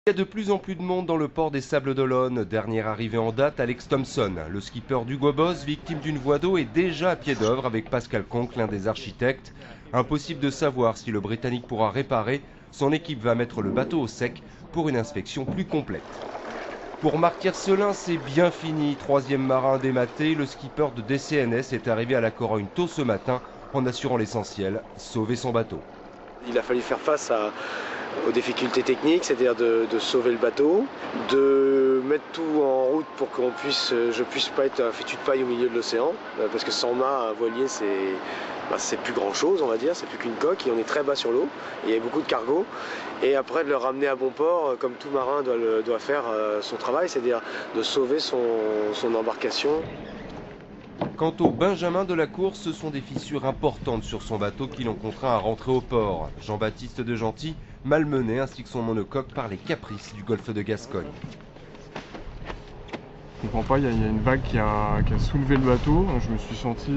Il y a de plus en plus de monde dans le port des Sables-d'Olonne. Dernière arrivée en date, Alex Thompson, le skipper d'Hugo Boss, victime d'une voie d'eau, est déjà à pied d'œuvre avec Pascal Conque, l'un des architectes. Impossible de savoir si le Britannique pourra réparer. Son équipe va mettre le bateau au sec pour une inspection plus complète. Pour Marc Kerselin, c'est bien fini. Troisième marin dématé, le skipper de DCNS est arrivé à la Corogne tôt ce matin en assurant l'essentiel, sauver son bateau. Il a fallu faire face aux difficultés techniques, c'est-à-dire de sauver le bateau, de mettre tout en route pour que je puisse pas être un fétu de paille au milieu de l'océan, parce que sans mât, un voilier, c'est plus grand-chose, on va dire, c'est plus qu'une coque, et on est très bas sur l'eau, et il y a beaucoup de cargo. Et après, de le ramener à bon port, comme tout marin doit faire son travail, c'est-à-dire de sauver son embarcation. Quant au Benjamin de la course, ce sont des fissures importantes sur son bateau qui l'ont contraint à rentrer au port. Jean-Baptiste de Gentil, malmené ainsi que son monocoque par les caprices du golfe de Gascogne. Je comprends pas, il y a une vague qui a soulevé le bateau, je me suis senti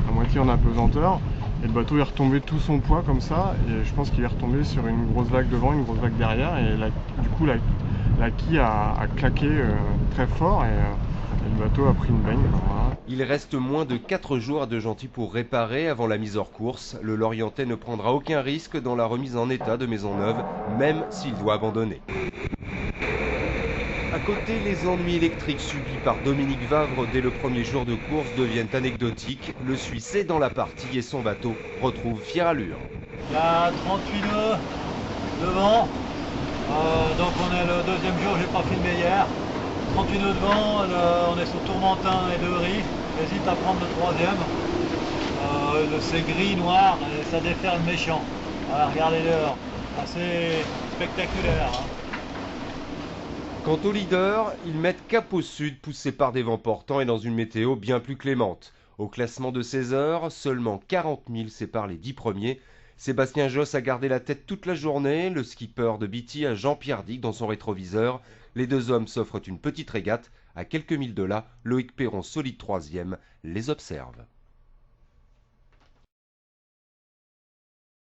à moitié en apesanteur et le bateau est retombé de tout son poids comme ça et je pense qu'il est retombé sur une grosse vague devant, une grosse vague derrière et du coup la quille a claqué très fort et le bateau a pris une baigne. Voilà. Il reste moins de 4 jours à De Gentil pour réparer avant la mise hors course. Le Lorientais ne prendra aucun risque dans la remise en état de Maisonneuve, même s'il doit abandonner. À côté, les ennuis électriques subis par Dominique Vavre dès le premier jour de course deviennent anecdotiques. Le Suisse est dans la partie et son bateau retrouve fière allure. Il y a 38 nœuds devant, donc on est le deuxième jour, j'ai pas filmé hier. 38 nœuds devant, on est sur Tourmentin et De Riz, j'hésite à prendre le troisième. C'est gris, noir, et ça déferle méchant. Voilà, regardez dehors, assez spectaculaire. Hein. Quant aux leaders, ils mettent cap au sud, poussés par des vents portants et dans une météo bien plus clémente. Au classement de 16 heures, seulement 40 000 séparent les 10 premiers. Sébastien Josse a gardé la tête toute la journée, le skipper de BT a Jean-Pierre Dick dans son rétroviseur. Les deux hommes s'offrent une petite régate. À quelques milles de là, Loïc Perron, solide troisième, les observe.